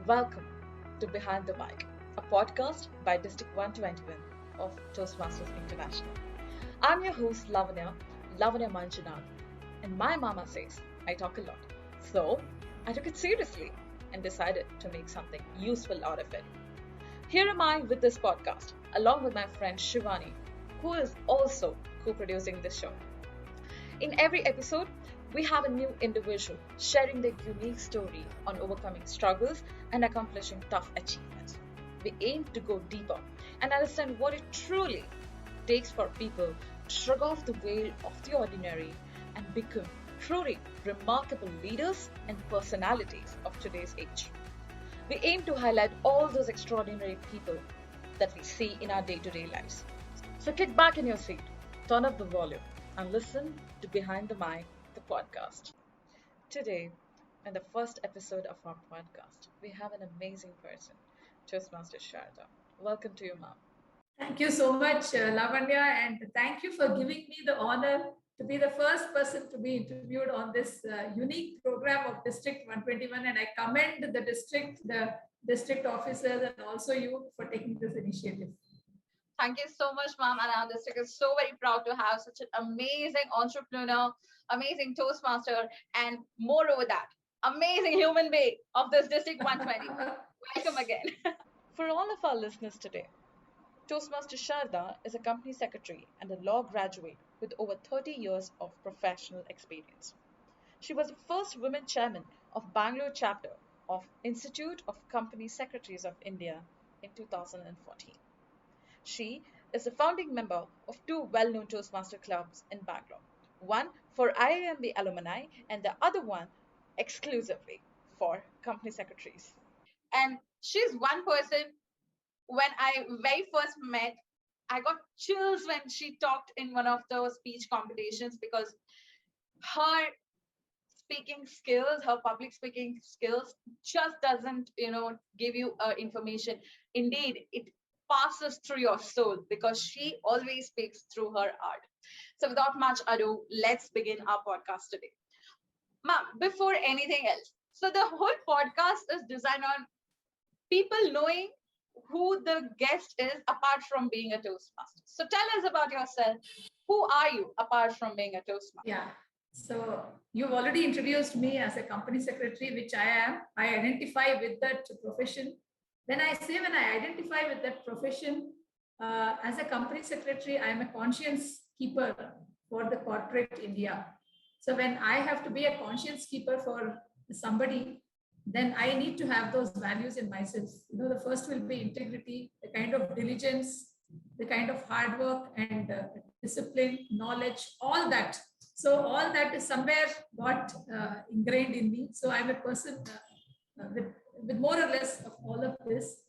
Welcome to Behind the Mic, a podcast by District 121 of Toastmasters International. I'm your host, Lavanya Manjunath, and my mama says I talk a lot. So I took it seriously and decided to make something useful out of it. Here am I with this podcast, along with my friend Shivani, who is also co producing this show. In every episode, we have a new individual sharing their unique story on overcoming struggles and accomplishing tough achievements. We aim to go deeper and understand what it truly takes for people to shrug off the veil of the ordinary and become truly remarkable leaders and personalities of today's age. We aim to highlight all those extraordinary people that we see in our day to day lives. So kick back in your seat, turn up the volume, and listen to Behind the Mic, the podcast. Today, in the first episode of our podcast, we have an amazing person, Toastmaster Sharada. Welcome to you, ma'am. Thank you so much, Lavanya, and thank you for giving me the honor to be the first person to be interviewed on this unique program of District 121. And I commend the district officers, and also you for taking this initiative. Thank you so much, ma'am. And our district is so very proud to have such an amazing entrepreneur, amazing Toastmaster, and moreover that, amazing human being of this District 120. Welcome again. For all of our listeners today, Toastmaster Sharda is a company secretary and a law graduate with over 30 years of professional experience. She was the first women chairman of Bangalore chapter of Institute of Company Secretaries of India in 2014. She is a founding member of two well-known Toastmaster clubs in Bangalore, one for IIMB alumni and the other one exclusively for company secretaries. And she's one person when I very first met, I got chills when she talked in one of the speech competitions because her speaking skills, her public speaking skills just doesn't, give you information. Indeed, it passes through your soul because she always speaks through her art. So without much ado, let's begin our podcast today. Ma'am, before anything else, so the whole podcast is designed on people knowing who the guest is apart from being a Toastmaster. So tell us about yourself. Who are you apart from being a Toastmaster? Yeah. So you've already introduced me as a company secretary, which I am. I identify with that profession. When I identify with that profession, as a company secretary, I am a conscience keeper for the corporate India. So when I have to be a conscience keeper for somebody, then I need to have those values in myself. The first will be integrity, the kind of diligence, the kind of hard work and discipline, knowledge, all that. So all that is somewhere got ingrained in me. So I'm a person with more or less of all of this.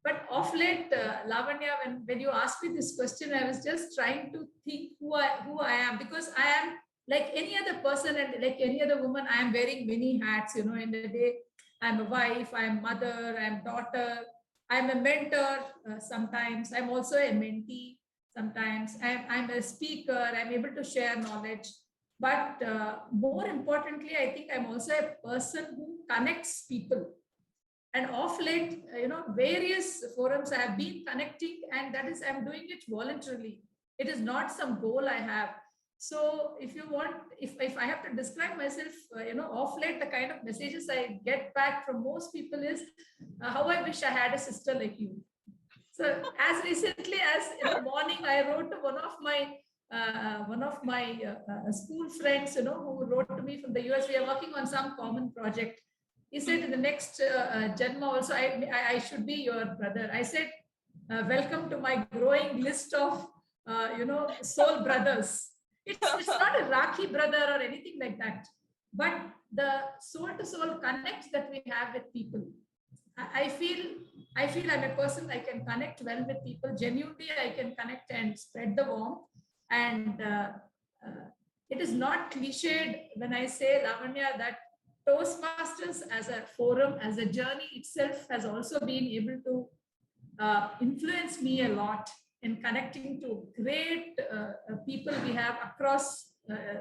But of late, Lavanya, when you asked me this question, I was just trying to think who I am, because I am like any other person and like any other woman. I am wearing many hats. In a day, I'm a wife, I'm mother, I'm daughter, I'm a mentor. Sometimes I'm also a mentee. Sometimes I'm a speaker. I'm able to share knowledge. But more importantly, I think I'm also a person who connects people. And of late, various forums I have been connecting, and that is, I'm doing it voluntarily. It is not some goal I have. So if you want, if I have to describe myself, of late, the kind of messages I get back from most people is how I wish I had a sister like you. So as recently as in the morning, I wrote to one of my school friends, who wrote to me from the US. We are working on some common project. He said, in the next Janma also, I should be your brother. I said, welcome to my growing list of, soul brothers. It's not a Rakhi brother or anything like that, but the soul to soul connect that we have with people. I feel I'm a person, I can connect well with people. Genuinely, I can connect and spread the warmth. And it is not cliched when I say, Lavanya, that Toastmasters as a forum, as a journey itself has also been able to influence me a lot in connecting to great people we have across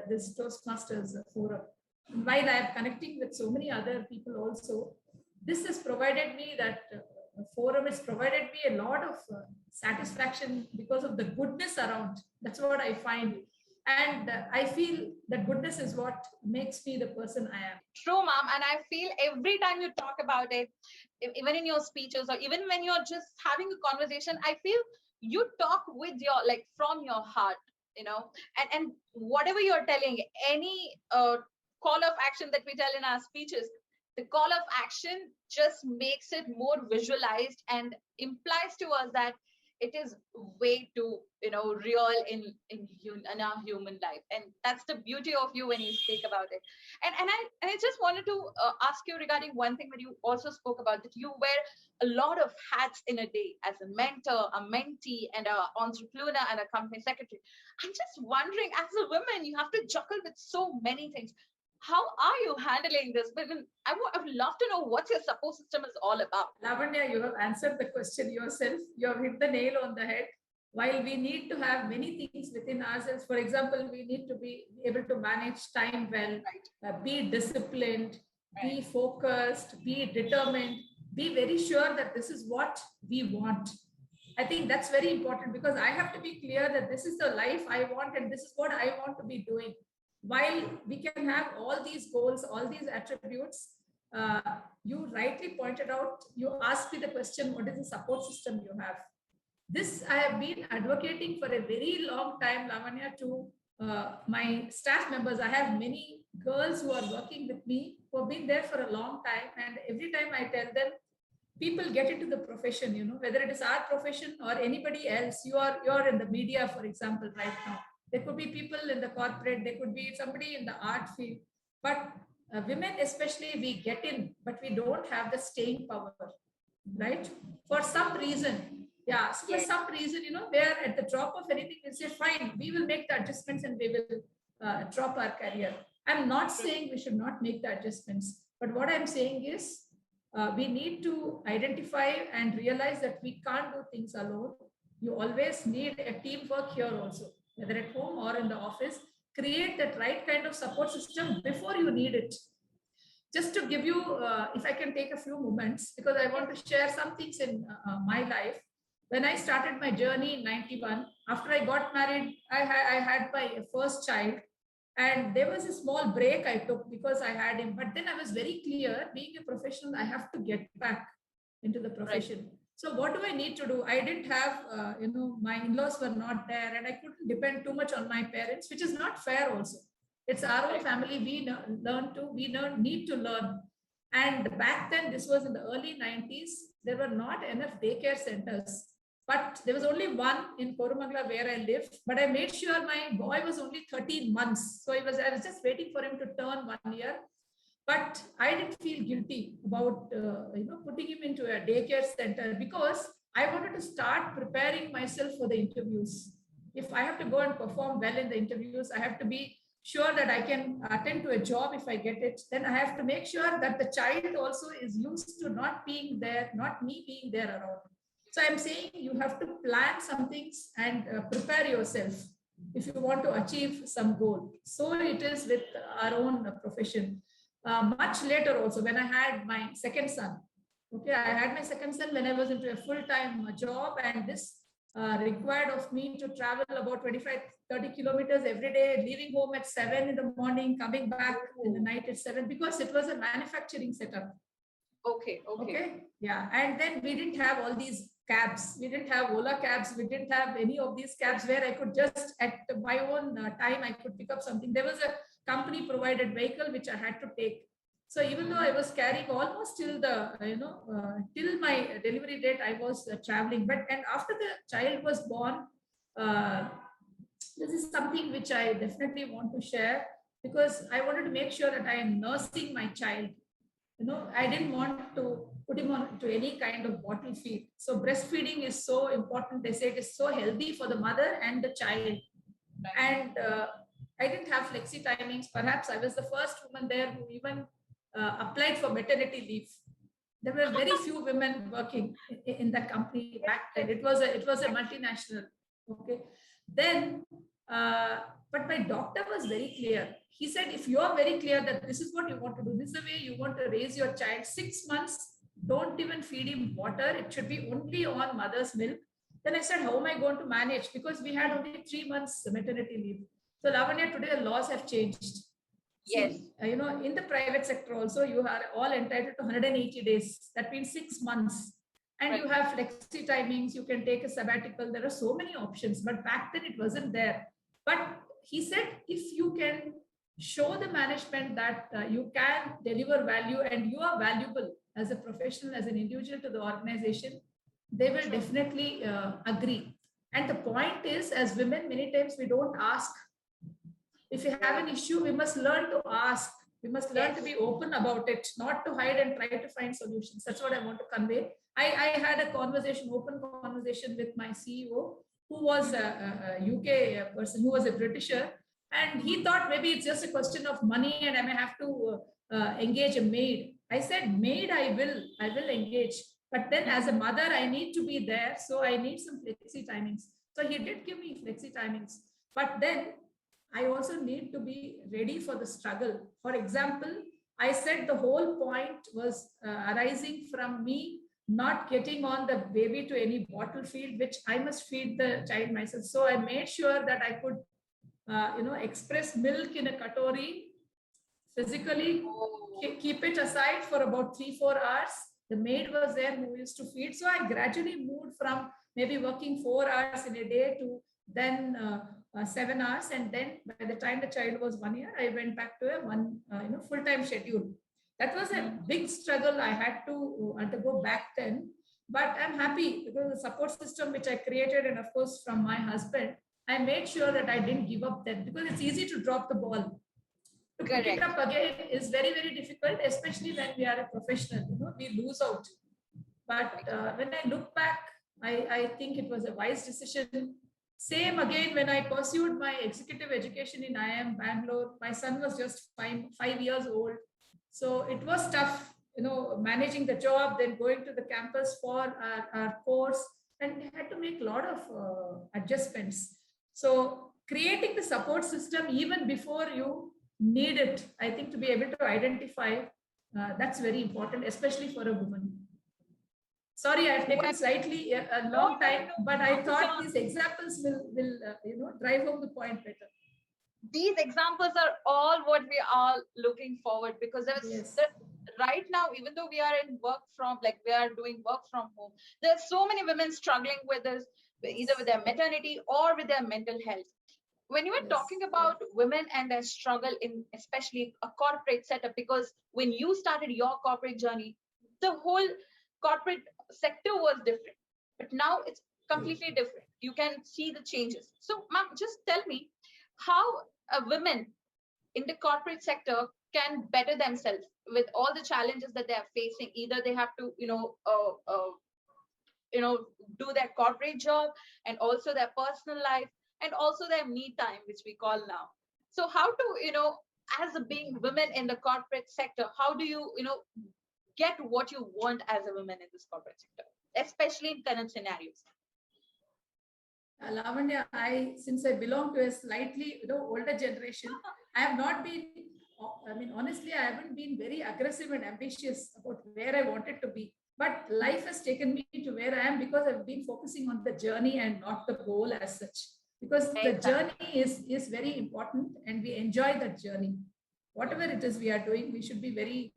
this Toastmasters forum. While I am connecting with so many other people also, this has provided me that forum has provided me a lot of satisfaction because of the goodness around. That's what I find. And I feel that goodness is what makes me the person I am. True, ma'am. And I feel every time you talk about it, even in your speeches or even when you're just having a conversation, I feel you talk with your, like, from your heart, and whatever you're telling, any call of action that we tell in our speeches, the call of action just makes it more visualized and implies to us that it is way too real in our human life, and that's the beauty of you when you speak about it. And I just wanted to ask you regarding one thing that you also spoke about, that you wear a lot of hats in a day, as a mentor, a mentee, and an entrepreneur, and a company secretary. I'm just wondering, as a woman, you have to juggle with so many things. How are you handling this? But I would love to know what your support system is all about. Lavanya, you have answered the question yourself. You have hit the nail on the head. While we need to have many things within ourselves, for example, we need to be able to manage time well, right. Be disciplined, Right. be focused, be determined, be very sure that this is what we want. I think that's very important, because I have to be clear that this is the life I want and this is what I want to be doing. While we can have all these goals, all these attributes, uh, you rightly pointed out, you asked me the question, what is the support system you have? This I have been advocating for a very long time, Lavanya, to my staff members. I have many girls who are working with me who have been there for a long time. And every time I tell them, people get into the profession, whether it is our profession or anybody else. You're in the media, for example, right now. There could be people in the corporate, there could be somebody in the art field. But women especially, we get in, but we don't have the staying power, right? For some reason. Yeah, so for some reason, where at the drop of anything, we say, fine, we will make the adjustments and we will drop our career. I'm not saying we should not make the adjustments, but what I'm saying is we need to identify and realize that we can't do things alone. You always need a teamwork here also, whether at home or in the office. Create that right kind of support system before you need it. Just to give you, if I can take a few moments, because I want to share some things in my life. When I started my journey in 91, after I got married, I had my first child. And there was a small break I took because I had him. But then I was very clear, being a professional, I have to get back into the profession. Right. So what do I need to do? I didn't have, my in-laws were not there, and I couldn't depend too much on my parents, which is not fair also. It's our own family. We need to learn. And back then, this was in the early 90s, there were not enough daycare centers. But there was only one in Korumangala where I lived. But I made sure my boy was only 13 months. So I was just waiting for him to turn 1 year. But I didn't feel guilty about putting him into a daycare center, because I wanted to start preparing myself for the interviews. If I have to go and perform well in the interviews, I have to be sure that I can attend to a job if I get it. Then I have to make sure that the child also is used to not being there, not me being there around. So I'm saying you have to plan some things and prepare yourself if you want to achieve some goal. So it is with our own profession. Much later also, when I had my second son. Okay, I had my second son when I was into a full-time job, and this required of me to travel about 25-30 kilometers every day, leaving home at 7 in the morning, coming back in the night at 7, because it was a manufacturing setup. Okay. Yeah. And then we didn't have all these cabs. We didn't have Ola cabs. We didn't have any of these cabs where I could just, at my own time, I could pick up something. There was a company provided vehicle which I had to take. So even though I was carrying almost till the, till my delivery date, I was traveling. And after the child was born, this is something which I definitely want to share, because I wanted to make sure that I am nursing my child. I didn't want to put him on to any kind of bottle feed. So breastfeeding is so important. They say it is so healthy for the mother and the child. Right. And I didn't have flexi timings. Perhaps I was the first woman there who even applied for maternity leave. There were very few women working in that company back then. It was a multinational. Okay. Then But my doctor was very clear. He said, if you are very clear that this is what you want to do, this is the way you want to raise your child, 6 months, don't even feed him water. It should be only on mother's milk. Then I said, how am I going to manage? Because we had only 3 months maternity leave. So Lavanya, today the laws have changed. Yes. See, in the private sector also, you are all entitled to 180 days. That means 6 months. And Right. you have flexi timings. You can take a sabbatical. There are so many options. But back then it wasn't there. But he said, if you can show the management that you can deliver value and you are valuable as a professional, as an individual to the organization, they will definitely agree. And the point is, as women, many times we don't ask. If you have an issue, we must learn to ask. We must learn to be open about it, not to hide and try to find solutions. That's what I want to convey. I had a conversation, open conversation with my CEO, who was a UK person, who was a Britisher. And he thought maybe it's just a question of money and I may have to engage a maid. I said, maid, I will engage. But then as a mother, I need to be there. So I need some flexi timings. So he did give me flexi timings. But then I also need to be ready for the struggle. For example, I said the whole point was arising from me not getting on the baby to any bottle feed, which I must feed the child myself. So I made sure that I could, express milk in a katori, physically keep it aside for about 3-4 hours. The maid was there who used to feed. So I gradually moved from maybe working 4 hours in a day to then 7 hours. And then by the time the child was 1 year, I went back to a full-time schedule. That was a big struggle I had to undergo back then. But I'm happy because the support system which I created, and of course from my husband, I made sure that I didn't give up then, because it's easy to drop the ball. To pick it up again is very, very difficult, especially when we are a professional. We lose out. But when I look back, I think it was a wise decision. Same again, when I pursued my executive education in IIM Bangalore, my son was just 5 years old. So it was tough, managing the job, then going to the campus for our course, and had to make a lot of adjustments. So creating the support system even before you need it, I think, to be able to identify, that's very important, especially for a woman. Sorry, I've taken slightly a long time, but I thought these examples will drive home the point better. These examples are all what we are looking forward, because right now, even though we are doing work from home, there's so many women struggling with this, either with their maternity or with their mental health. When you were talking about women and their struggle in especially a corporate setup, because when you started your corporate journey, the whole corporate sector was different, but now it's completely different. You can see the changes. So, ma'am, just tell me how a women in the corporate sector can better themselves with all the challenges that they are facing. Either they have to, do their corporate job, and also their personal life, and also their me time, which we call now. So how to, as a being women in the corporate sector, how do you, get what you want as a woman in this corporate sector, especially in current scenarios? Lavanya, since I belong to a slightly older generation, I have not been, honestly, I haven't been very aggressive and ambitious about where I wanted to be. But life has taken me to where I am because I've been focusing on the journey and not the goal as such. Because the journey is very important and we enjoy that journey. Whatever it is we are doing, we should be very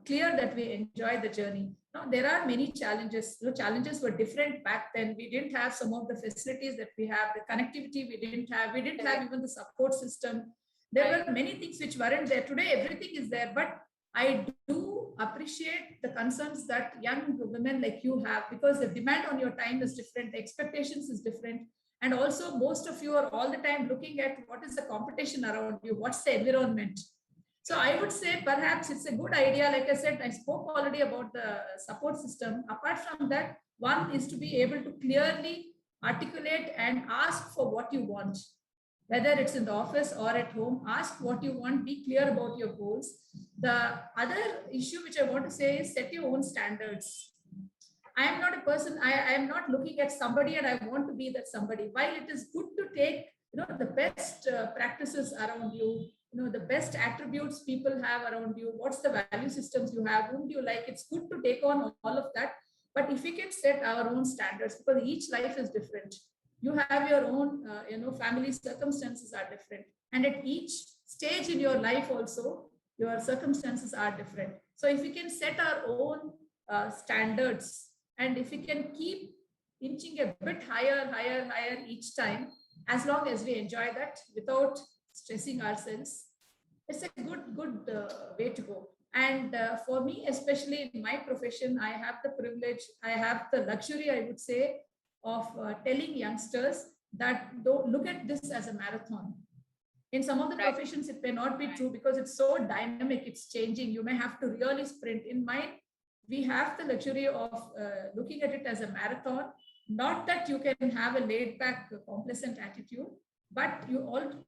clear that we enjoy the journey. Now, there are many challenges. The challenges were different back then. We didn't have some of the facilities that we have, the connectivity we didn't have. We didn't have even the support system. There were many things which weren't there. Today, everything is there. But I do appreciate the concerns that young women like you have, because the demand on your time is different, the expectations is different. And also, most of you are all the time looking at what is the competition around you, what's the environment. So I would say perhaps it's a good idea. Like I said, I spoke already about the support system. Apart from that, one is to be able to clearly articulate and ask for what you want. Whether it's in the office or at home, ask what you want, be clear about your goals. The other issue which I want to say is set your own standards. I am not a person, I am not looking at somebody and I want to be that somebody. While it is good to take the best practices around you, the best attributes people have around you, what's the value systems you have, whom do you like. It's good to take on all of that. But if we can set our own standards, because each life is different, you have your own, family circumstances are different. And at each stage in your life also, your circumstances are different. So if we can set our own standards, and if we can keep inching a bit higher each time, as long as we enjoy that without stressing ourselves, it's a good way to go. And for me, especially in my profession, I have the privilege, I have the luxury, I would say, of telling youngsters that don't look at this as a marathon. In some of the professions, it may not be true because it's so dynamic, it's changing. You may have to really sprint. In mine, we have the luxury of looking at it as a marathon. Not that you can have a laid back, complacent attitude, but you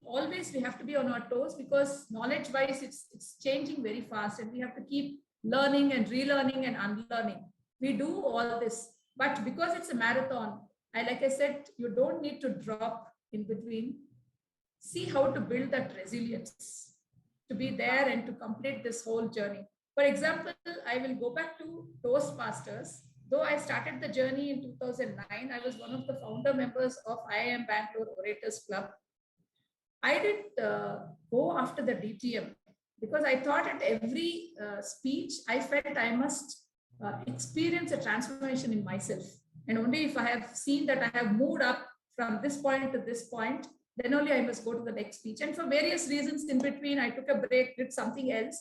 always, we have to be on our toes, because knowledge wise, it's changing very fast, and we have to keep learning and relearning and unlearning. We do all this, but because it's a marathon, like I said, you don't need to drop in between. See how to build that resilience to be there and to complete this whole journey. For example, I will go back to Toastmasters. Though I started the journey in 2009, I was one of the founder members of IIM Bangalore Orators Club. I didn't go after the DTM because I thought at every speech, I felt I must experience a transformation in myself. And only if I have seen that I have moved up from this point to this point, then only I must go to the next speech. And for various reasons in between, I took a break, did something else.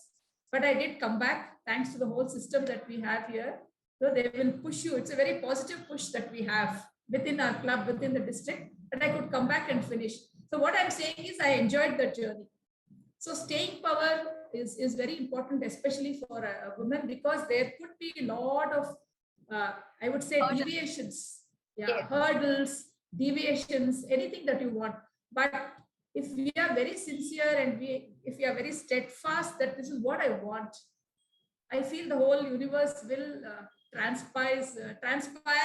But I did come back thanks to the whole system that we have here. So they will push you. It's a very positive push that we have within our club, within the district, that I could come back and finish. So what I'm saying is I enjoyed the journey. So staying power is very important, especially for a woman, because there could be a lot of, I would say, deviations, hurdles, deviations, anything that you want. But if we are very sincere and if we are very steadfast that this is what I want, I feel the whole universe will transpire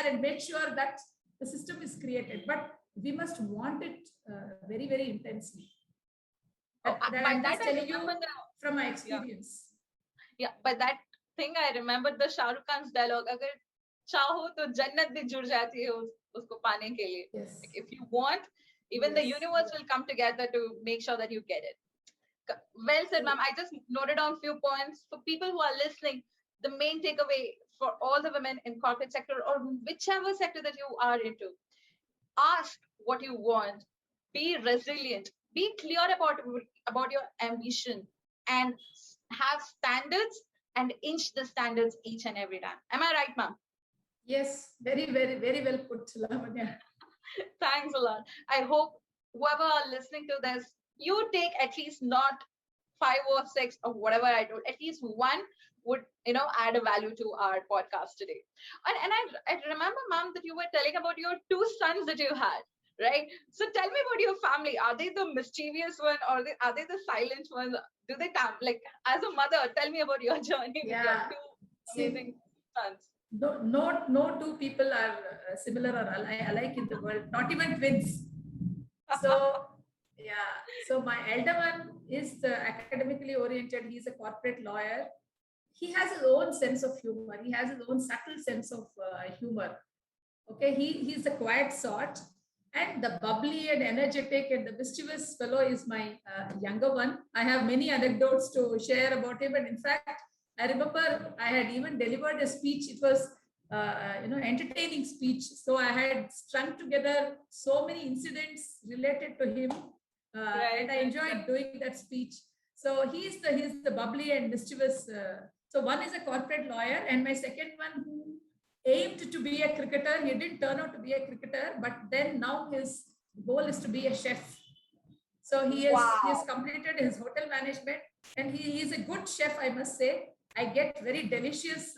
and make sure that the system is created. But we must want it very, very intensely. I'm just telling you from my experience. Yeah, but that thing I remember the Shah Rukh Khan's dialogue, agar chaho to jannat bhi jud jati hai usko paane ke liye. Yes. Like if you want, even the universe will come together to make sure that you get it. Well said, ma'am. I just noted down a few points for people who are listening. The main takeaway for all the women in corporate sector or whichever sector that you are into, ask what you want, be resilient, be clear about your ambition, and have standards and inch the standards each and every time. Am I right, ma'am? Yes, very, very, very well put, Lavanya. Thanks a lot. I hope whoever are listening to this, you take at least not 5 or 6 or whatever I told, at least one would, add a value to our podcast today. And I remember, ma'am, that you were telling about your 2 sons that you had, right? So tell me about your family. Are they the mischievous one or are they the silent ones? Do they come? Like, as a mother, tell me about your journey with your 2 amazing sons. No 2 people are similar or alike in the world, not even twins. So, so my elder one is academically oriented. He's a corporate lawyer. He has his own sense of humor. He has his own subtle sense of humor. Okay, he's the quiet sort. And the bubbly and energetic and the mischievous fellow is my younger one. I have many anecdotes to share about him. And in fact, I remember I had even delivered a speech. It was, entertaining speech. So I had strung together so many incidents related to him. And I enjoyed doing that speech. So he's the bubbly and mischievous. So one is a corporate lawyer, and my second one who aimed to be a cricketer. He didn't turn out to be a cricketer, but then now his goal is to be a chef. So he has completed his hotel management, and he is a good chef, I must say. I get very delicious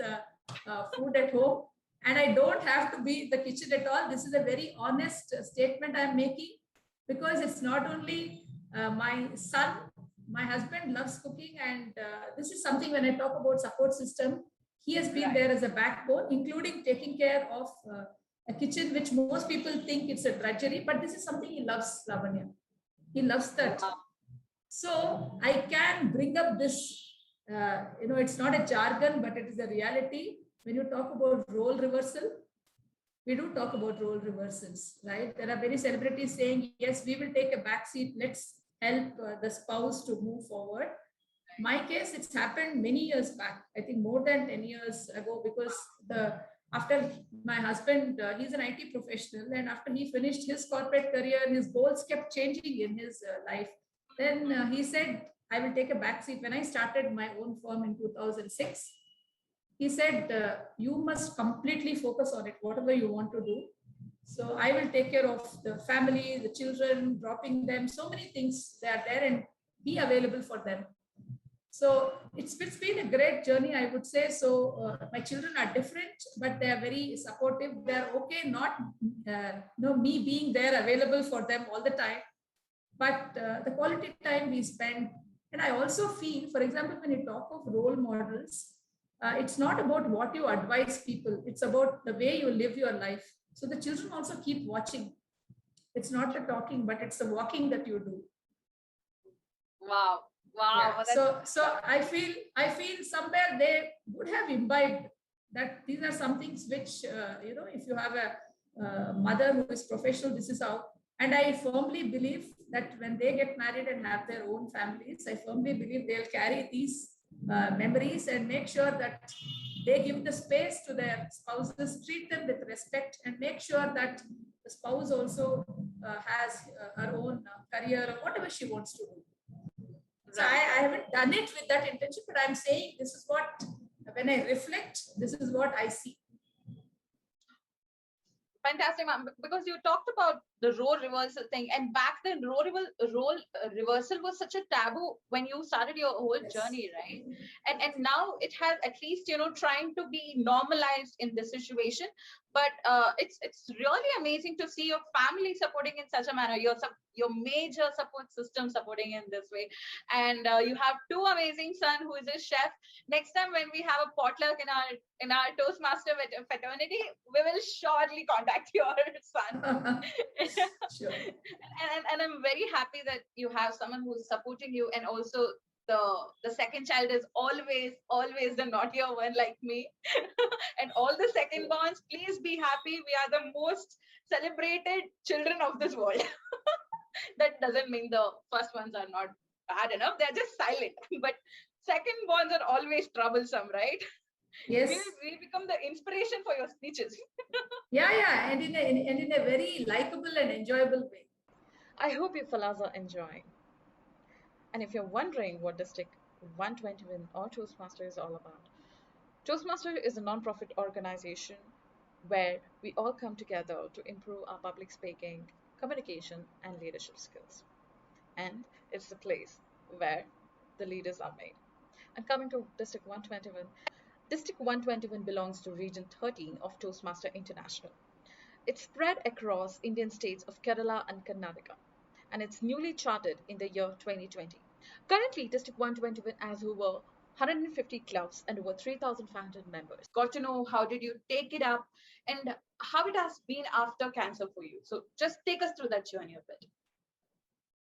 food at home, and I don't have to be in the kitchen at all. This is a very honest statement I'm making, because it's not only my son, my husband loves cooking, and this is something when I talk about support system, he has been there as a backbone, including taking care of a kitchen, which most people think it's a drudgery, but this is something he loves, Lavanya. He loves that. So I can bring up this, it's not a jargon, but it is a reality. When you talk about role reversal, we do talk about role reversals, right? There are many celebrities saying, yes, we will take a back seat. Let's help the spouse to move forward. My case, it's happened many years back. I think more than 10 years ago, because after my husband, he's an IT professional, and after he finished his corporate career, his goals kept changing in his life. Then he said, I will take a backseat. When I started my own firm in 2006, he said, you must completely focus on it, whatever you want to do. So I will take care of the family, the children, dropping them, so many things they are there, and be available for them. So it's been a great journey, I would say. So my children are different, but they are very supportive. They are okay, not me being there available for them all the time, but the quality time we spend. And I also feel, for example, when you talk of role models, it's not about what you advise people. It's about the way you live your life. So the children also keep watching. It's not the talking, but it's the walking that you do. Wow. Yeah. So I feel somewhere they would have imbibed that these are some things which, if you have a mother who is professional, this is how. And I firmly believe that when they get married and have their own families, I firmly believe they'll carry these memories and make sure that they give the space to their spouses, treat them with respect, and make sure that the spouse also has her own career or whatever she wants to do. So I haven't done it with that intention, but I'm saying this is what, when I reflect, this is what I see. Fantastic, ma'am. Because you talked about the role reversal thing, and back then role reversal was such a taboo when you started your whole journey, right? And now it has at least trying to be normalized in this situation. But it's really amazing to see your family supporting in such a manner. Your major support system supporting in this way, and you have two amazing sons who is a chef. Next time when we have a potluck in our Toastmaster fraternity, we will surely contact your son. Sure. And I'm very happy that you have someone who's supporting you, and also the second child is always the naughtier one like me. And all the second borns, please be happy. We are the most celebrated children of this world. That doesn't mean the first ones are not bad enough. They're just silent. But second borns are always troublesome, right? Yes. We become the inspiration for your speeches. Yeah, and in a very likable and enjoyable way. I hope you fellas are enjoying. And if you're wondering what District 121 or Toastmaster is all about, Toastmaster is a non-profit organization where we all come together to improve our public speaking, communication, and leadership skills. And it's the place where the leaders are made. And coming to District 121, District 121 belongs to Region 13 of Toastmaster International. It's spread across Indian states of Kerala and Karnataka, and it's newly chartered in the year 2020. Currently, District 121 has over 150 clubs and over 3,500 members. Got to know how did you take it up and how it has been after cancer for you. So just take us through that journey a bit.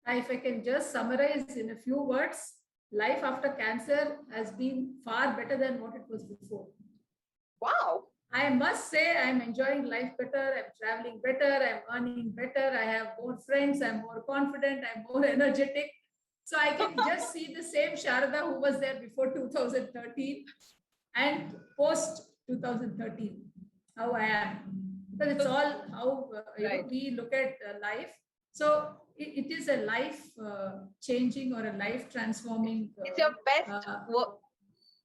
If I can just summarize in a few words, life after cancer has been far better than what it was before. Wow. I must say I'm enjoying life better. I'm traveling better. I'm earning better. I have more friends. I'm more confident. I'm more energetic. So I can just see the same Sharada who was there before 2013 and post 2013, how I am. Because it's all how we look at life. So it is a life changing or a life transforming. It's your best work.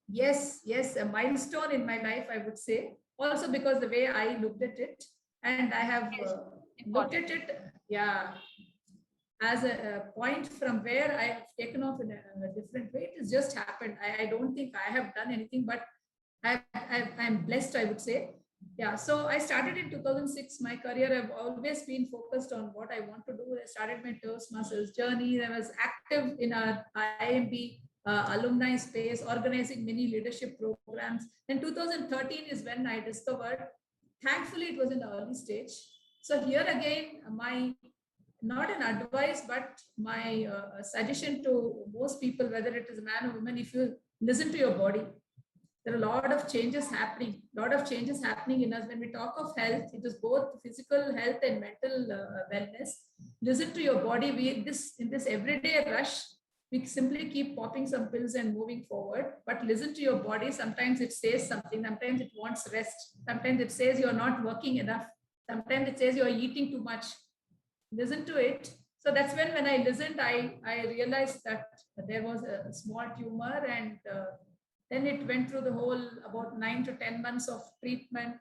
Yes, a milestone in my life, I would say. Also because the way I looked at it, and I have looked at it, as a point from where I have taken off in a different way. It has just happened. I don't think I have done anything, but I'm blessed, I would say. Yeah, so I started in 2006. My career, I've always been focused on what I want to do. I started my Toastmasters journey. I was active in our IMB alumni space, organizing many leadership programs. And 2013 is when I discovered, thankfully it was in the early stage. So here again, my not an advice, but my suggestion to most people, whether it is a man or woman, if you listen to your body, there are a lot of changes happening. In us. When we talk of health, it is both physical health and mental wellness. Listen to your body. In this everyday rush, we simply keep popping some pills and moving forward. But listen to your body. Sometimes it says something. Sometimes it wants rest. Sometimes it says you're not working enough. Sometimes it says you're eating too much. Listen to it. So that's when I listened, I realized that there was a small tumor, and then it went through the whole about 9 to 10 months of treatment.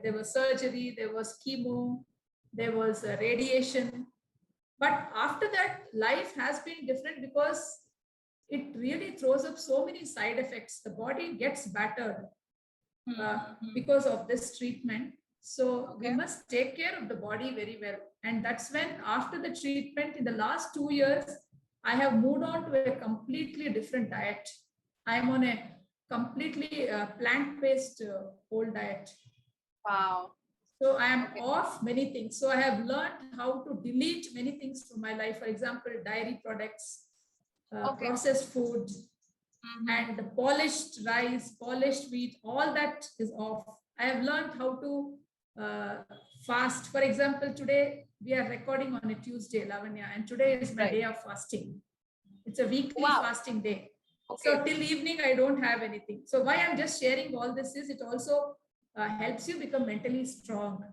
There was surgery, there was chemo, there was radiation. But after that, life has been different because it really throws up so many side effects. The body gets battered because of this treatment. So we must take care of the body very well. And that's when, after the treatment, in the last 2 years, I have moved on to a completely different diet. I'm on a completely plant-based whole diet. Wow. So I am off many things. So I have learned how to delete many things from my life. For example, dairy products, processed food, and polished rice, polished wheat, all that is off. I have learned how to fast. For example, today we are recording on a Tuesday, Lavanya, and today is my day of fasting. It's a weekly fasting day. So till evening, I don't have anything. So why I'm just sharing all this is it also helps you become mentally strong.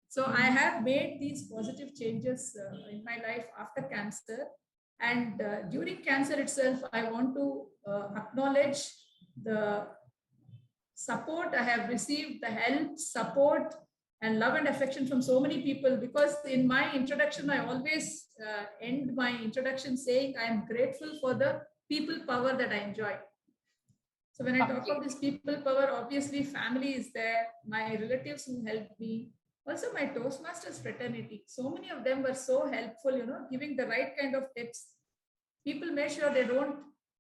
So I have made these positive changes in my life after cancer. And during cancer itself, I want to acknowledge the support I have received, the help, support, and love and affection from so many people. Because in my introduction, I always end my introduction saying I am grateful for the people power that I enjoy. So when I talk of this people power, obviously family is there, my relatives who helped me, also my Toastmasters fraternity. So many of them were so helpful, giving the right kind of tips. People made sure they don't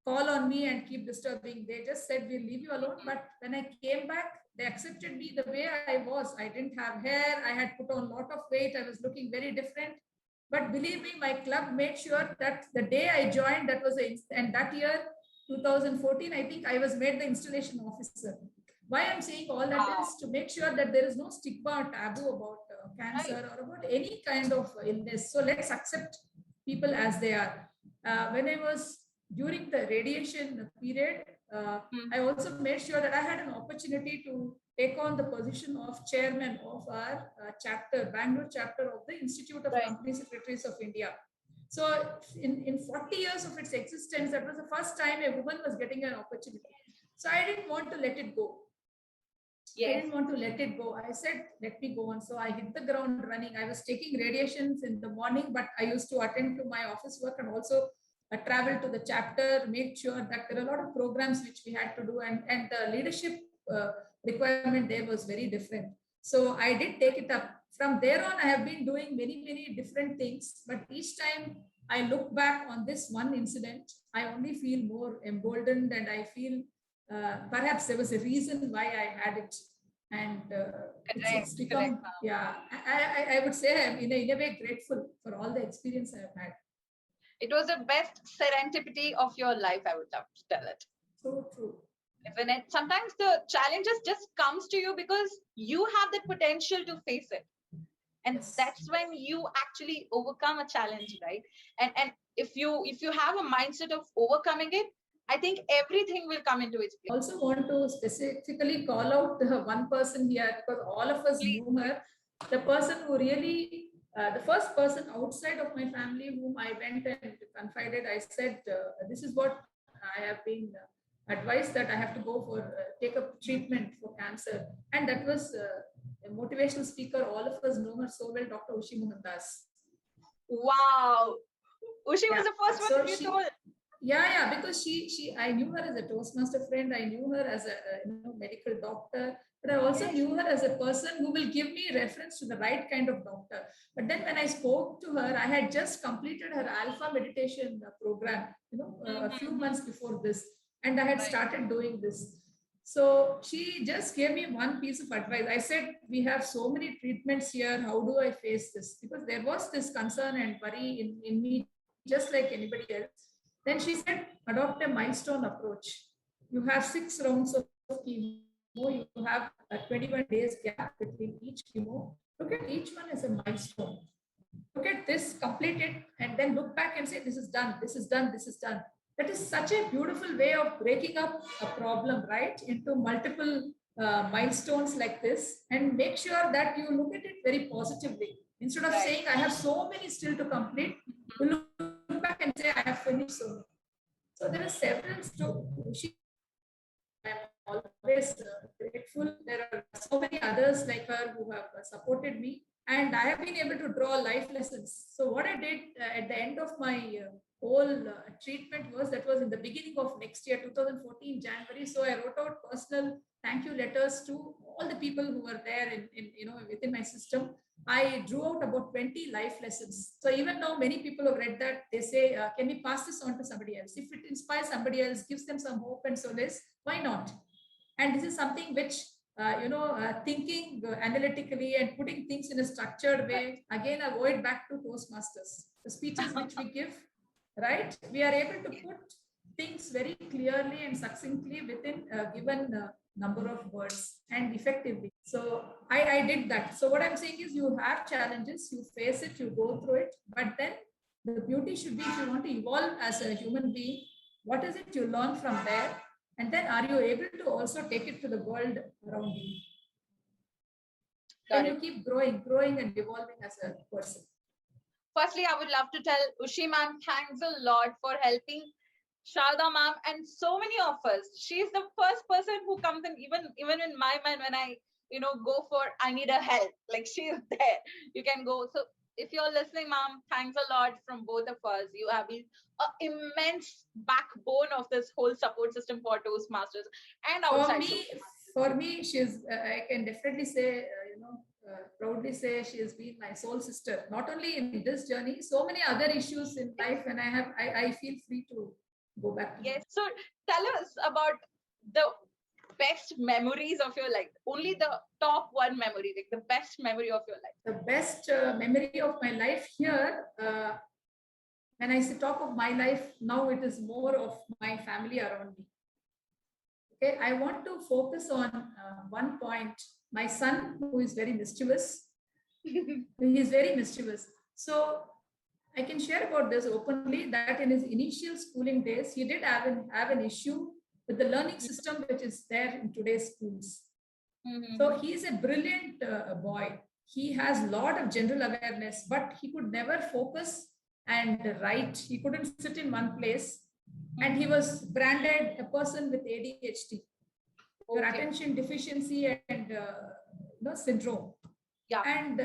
call on me and keep disturbing. They just said, we'll leave you alone. But when I came back, they accepted me the way I was. I didn't have hair. I had put on a lot of weight. I was looking very different. But believe me, my club made sure that the day I joined, and that year, 2014, I think I was made the installation officer. Why I'm saying all that is to make sure that there is no stigma or taboo about cancer or about any kind of illness. So let's accept people as they are. When I was during the radiation period, I also made sure that I had an opportunity to take on the position of chairman of our chapter, Bangalore chapter of the Institute of Company Secretaries of India. So in 40 years of its existence, that was the first time a woman was getting an opportunity. So I didn't want to let it go. I didn't want to let it go. I said, let me go on. So I hit the ground running. I was taking radiations in the morning, but I used to attend to my office work and also travel to the chapter, make sure that there are a lot of programs which we had to do, and the leadership requirement there was very different. So I did take it up. From there on, I have been doing many, many different things, but each time I look back on this one incident, I only feel more emboldened, and I feel perhaps there was a reason why I had it. And it's become, I would say I'm in a way grateful for all the experience I have had. It was the best serendipity of your life, I would love to tell it. So true. Isn't it? Sometimes the challenges just comes to you because you have the potential to face it. And that's when you actually overcome a challenge, right? And if you have a mindset of overcoming it, I think everything will come into its place. I also want to specifically call out one person here, because all of us knew her. The person who really, the first person outside of my family whom I went and confided, I said, this is what I have been advised, that I have to go for, take up treatment for cancer. And that was a motivational speaker. All of us know her so well, Dr. Ushi Mohandas. Wow. Ushi was the first one you told. Yeah, because I knew her as a Toastmaster friend. I knew her as a medical doctor, but I also knew her as a person who will give me reference to the right kind of doctor. But then when I spoke to her, I had just completed her alpha meditation program, a few months before this, and I had started doing this. So she just gave me one piece of advice. I said, we have so many treatments here. How do I face this? Because there was this concern and worry in me, just like anybody else. Then she said, adopt a milestone approach. You have 6 rounds of chemo. You have a 21 days gap between each chemo. Look at each one as a milestone. Look at this, complete it, and then look back and say, this is done, this is done, this is done. That is such a beautiful way of breaking up a problem, right, into multiple milestones like this, and make sure that you look at it very positively. Instead of saying, I have so many still to complete, you look back and say, I have finished so many. So there are several stories. I'm always grateful. There are so many others like her who have supported me, and I have been able to draw life lessons. So what I did at the end of my whole treatment was in the beginning of next year, 2014 January. So I wrote out personal thank you letters to all the people who were there in within my system. I drew out about 20 life lessons. So even though many people have read that, they say, can we pass this on to somebody else? If it inspires somebody else, gives them some hope and solace, why not? And this is something which, thinking analytically and putting things in a structured way, again, avoid back to Toastmasters. The speeches which we give, right? We are able to put things very clearly and succinctly within a given number of words and effectively. So I did that. So what I'm saying is, you have challenges, you face it, you go through it, but then the beauty should be, if you want to evolve as a human being, what is it you learn from there? And then are you able to also take it to the world around you? And you keep growing and evolving as a person. Firstly, I would love to tell Ushi ma'am, thanks a lot for helping Sharada ma'am and so many of us. She's the first person who comes in, even in my mind, when I go for I need a help. Like, she's there. You can go. So if you're listening, ma'am, thanks a lot from both of us. You have been an immense backbone of this whole support system for Toastmasters and outside. For me, she's. I can definitely say, proudly say, she has been my soul sister. Not only in this journey, so many other issues in life, and I feel free to go back. Yes. So tell us about the best memories of your life. Only the top one memory, like the best memory of your life. The best memory of my life here, when I talk of my life, now it is more of my family around me. Okay, I want to focus on one point. My son, who is very mischievous, he is very mischievous. So I can share about this openly, that in his initial schooling days, he did have an issue with the learning system which is there in today's schools. So he is a brilliant boy. He has a lot of general awareness, but he could never focus and write. He couldn't sit in one place. And he was branded a person with ADHD, or attention deficiency and syndrome. Yeah. And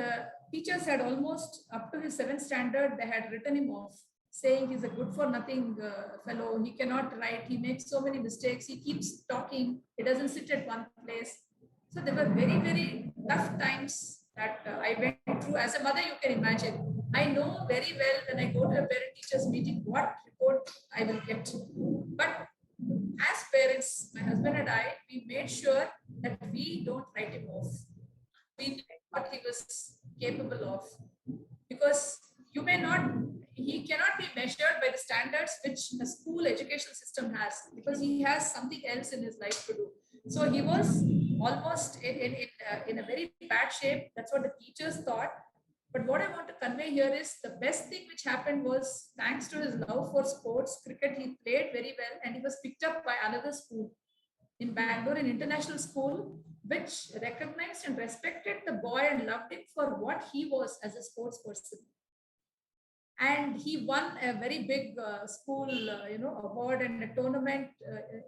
teachers had almost, up to his 7th standard, they had written him off, saying he's a good for nothing fellow. He cannot write. He makes so many mistakes. He keeps talking. He doesn't sit at one place. So there were very, very tough times that I went through. As a mother, you can imagine. I know very well when I go to a parent-teachers meeting what report I will get. But as parents, my husband and I, we made sure that we don't write him off. We knew what he was capable of. Because he cannot be measured by the standards which the school education system has, because he has something else in his life to do. So he was almost in a very bad shape. That's what the teachers thought. But what I want to convey here is, the best thing which happened was, thanks to his love for sports, cricket, he played very well, and he was picked up by another school in Bangalore, an international school, which recognized and respected the boy and loved him for what he was as a sports person. And he won a very big school, award and a tournament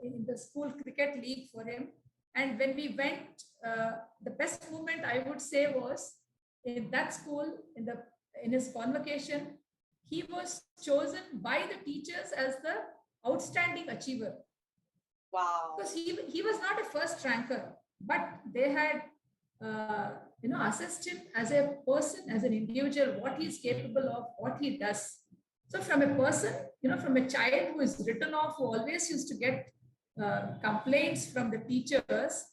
in the school cricket league for him. And when we went, the best moment I would say was, in that school, in his convocation, he was chosen by the teachers as the outstanding achiever. Wow! Because he was not a first ranker, but they had assessed him as a person, as an individual, what he is capable of, what he does. So from a person, from a child who is written off, who always used to get complaints from the teachers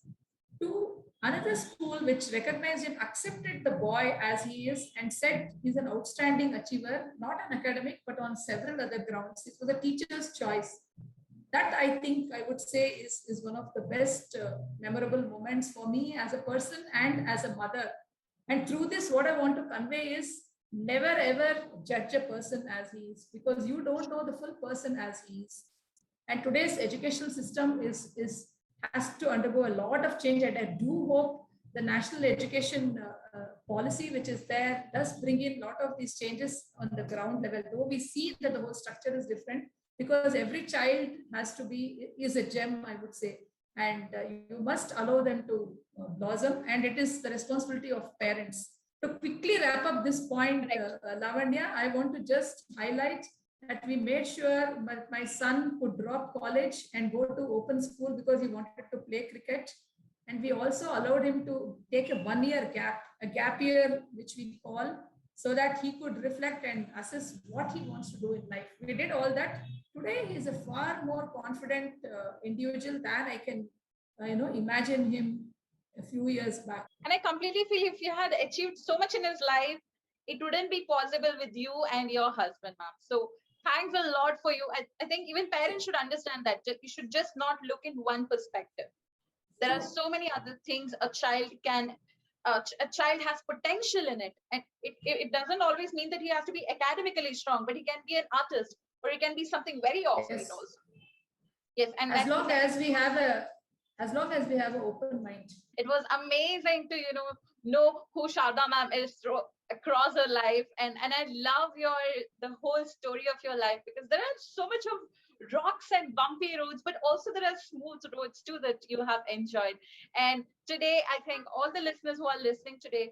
to another school which recognized him, accepted the boy as he is, and said he's an outstanding achiever, not on academic, but on several other grounds. It was a teacher's choice. That I think I would say is one of the best memorable moments for me as a person and as a mother. And through this, what I want to convey is never ever judge a person as he is, because you don't know the full person as he is. And today's educational system is has to undergo a lot of change, and I do hope the national education policy which is there does bring in a lot of these changes on the ground level, though we see that the whole structure is different, because every child has to be is a gem, I would say, and you must allow them to blossom, and it is the responsibility of parents. To quickly wrap up this point, Lavanya, I want to just highlight that we made sure my son could drop college and go to open school because he wanted to play cricket. And we also allowed him to take a 1 year gap, a gap year, which we call, so that he could reflect and assess what he wants to do in life. We did all that. Today, he is a far more confident individual than I can, imagine him a few years back. And I completely feel if you had achieved so much in his life, it wouldn't be possible with you and your husband, ma'am. So thanks a lot for you. I think even parents should understand that you should just not look in one perspective. There are so many other things a child can, a child has potential in it. And it doesn't always mean that he has to be academically strong, but he can be an artist, or he can be something very offbeat also. Yes, and as long as we have an open mind. It was amazing to know who Sharada ma'am is across her life, and I love the whole story of your life, because there are so much of rocks and bumpy roads, but also there are smooth roads too that you have enjoyed. And today, I think all the listeners who are listening today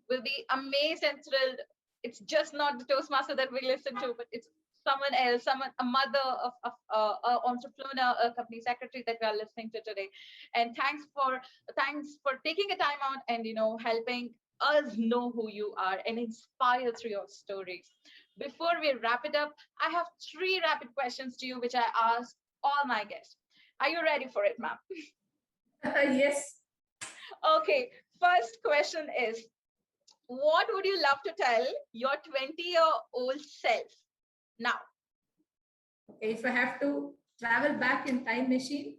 will be amazed and thrilled. It's just not the Toastmaster that we listen to, but it's someone else, a mother of an entrepreneur, a company secretary that we are listening to today. And thanks for taking a time out and helping us know who you are and inspire through your stories. Before we wrap it up, I have 3 rapid questions to you, which I ask all my guests. Are you ready for it, ma'am? Yes. Okay. First question is, what would you love to tell your 20-year-old self now? Okay, if I have to travel back in time machine,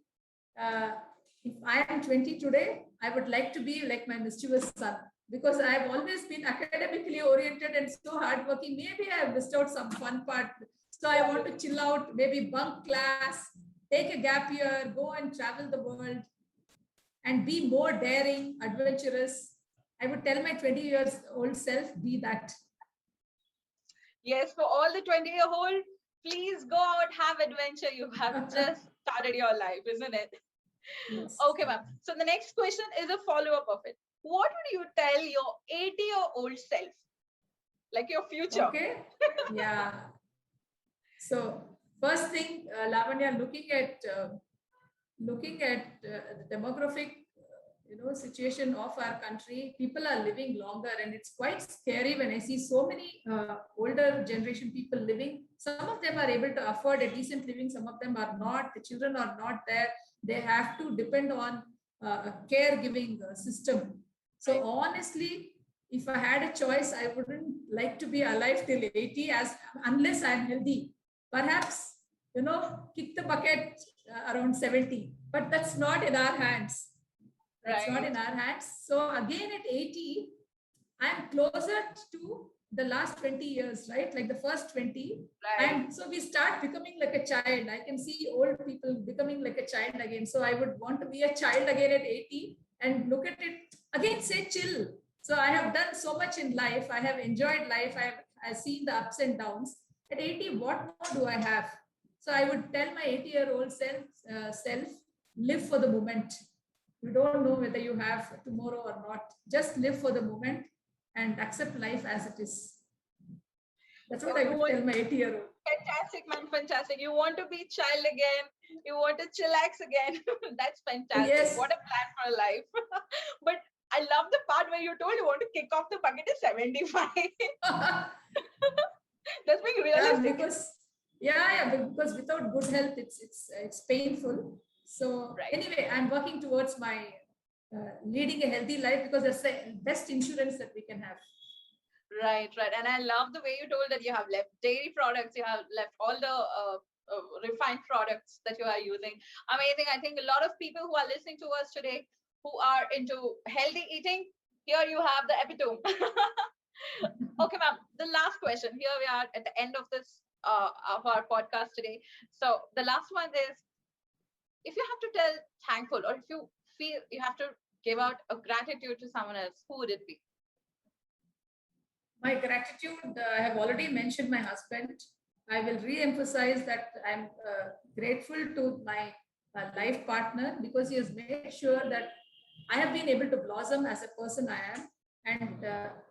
if I am 20 today, I would like to be like my mischievous son, because I have always been academically oriented and so hardworking. Maybe I have missed out some fun part. So I want to chill out, maybe bunk class, take a gap year, go and travel the world, and be more daring, adventurous. I would tell my 20-year-old self, be that. Yes, for all the 20-year-old, please go out, have adventure. You have just started your life, isn't it? Yes. Okay, ma'am. So the next question is a follow-up of it. What would you tell your 80-year-old self? Like your future. Okay. Yeah. So first thing, Lavanya, looking at the demographic situation of our country, people are living longer, and it's quite scary when I see so many older generation people living. Some of them are able to afford a decent living, some of them are not. The children are not there. They have to depend on a caregiving system. So right. Honestly, if I had a choice, I wouldn't like to be alive till 80, unless I'm healthy. Perhaps, kick the bucket around 70, but that's not in our hands. That's right. Not in our hands. So again, at 80, I'm closer to the last 20 years, right? Like the first 20. Right. And so we start becoming like a child. I can see old people becoming like a child again. So I would want to be a child again at 80 and look at it again, say chill. So I have done so much in life. I have enjoyed life. I've seen the ups and downs. At 80, what more do I have? So I would tell my 80-year-old self, live for the moment. You don't know whether you have tomorrow or not. Just live for the moment and accept life as it is. That's what I would tell my 80-year-old. Fantastic, man. Fantastic. You want to be child again. You want to chillax again. That's fantastic. Yes. What a plan for life. But I love the part where you told you want to kick off the bucket at 75. That's being realistic. Because without good health, it's painful. So Right. anyway, I'm working towards my leading a healthy life, because that's the best insurance that we can have. Right. And I love the way you told that you have left dairy products, you have left all the refined products that you are using. Amazing. I think a lot of people who are listening to us today who are into healthy eating, here you have the epitome. Okay, ma'am. The last question. Here we are at the end of this of our podcast today. So the last one is, if you have to tell thankful, or if you feel you have to give out a gratitude to someone else, who would it be? My gratitude, I have already mentioned my husband. I will re-emphasize that I'm grateful to my life partner, because he has made sure that I have been able to blossom as a person I am. And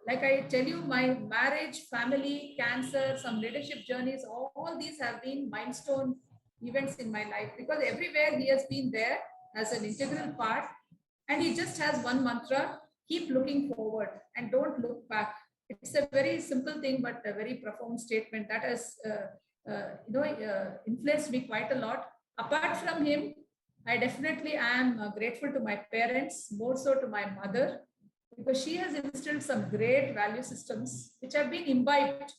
like I tell you, my marriage, family, cancer, some leadership journeys, all these have been milestone events in my life, because everywhere he has been there as an integral part. And he just has one mantra: keep looking forward and don't look back. It's a very simple thing, but a very profound statement that has influenced me quite a lot. Apart from him, I definitely am grateful to my parents, more so to my mother, because she has instilled some great value systems which have been imbibed,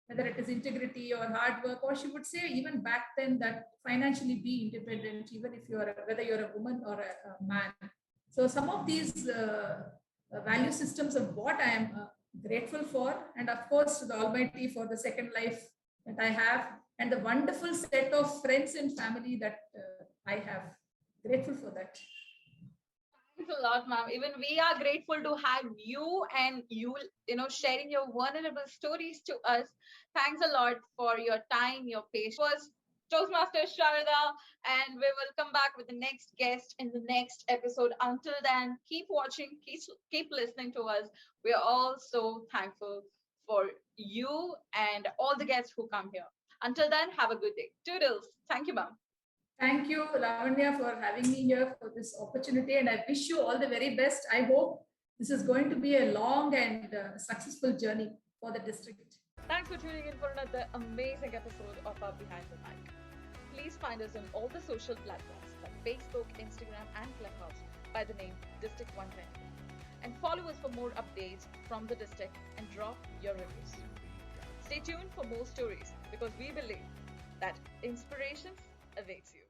whether it is integrity or hard work, or she would say even back then that financially be independent, even if whether you're a woman or a man. So some of these value systems of what I am grateful for, and of course to the Almighty for the second life that I have, and the wonderful set of friends and family that I have. Grateful for that. Thanks a lot, ma'am. Even we are grateful to have you, and you sharing your vulnerable stories to us. Thanks a lot for your time, your patience. Was Toastmasters Sharada, and we will come back with the next guest in the next episode. Until then, keep watching, keep listening to us. We are all so thankful for you and all the guests who come here. Until then, have a good day. Toodles. Thank you, ma'am. Thank you, Lavanya, for having me here for this opportunity, and I wish you all the very best. I hope this is going to be a long and successful journey for the district. Thanks for tuning in for another amazing episode of our Behind the Mic. Please find us on all the social platforms like Facebook, Instagram, and Clubhouse by the name District 120. And follow us for more updates from the district and drop your reviews. Stay tuned for more stories, because we believe that inspiration awaits you.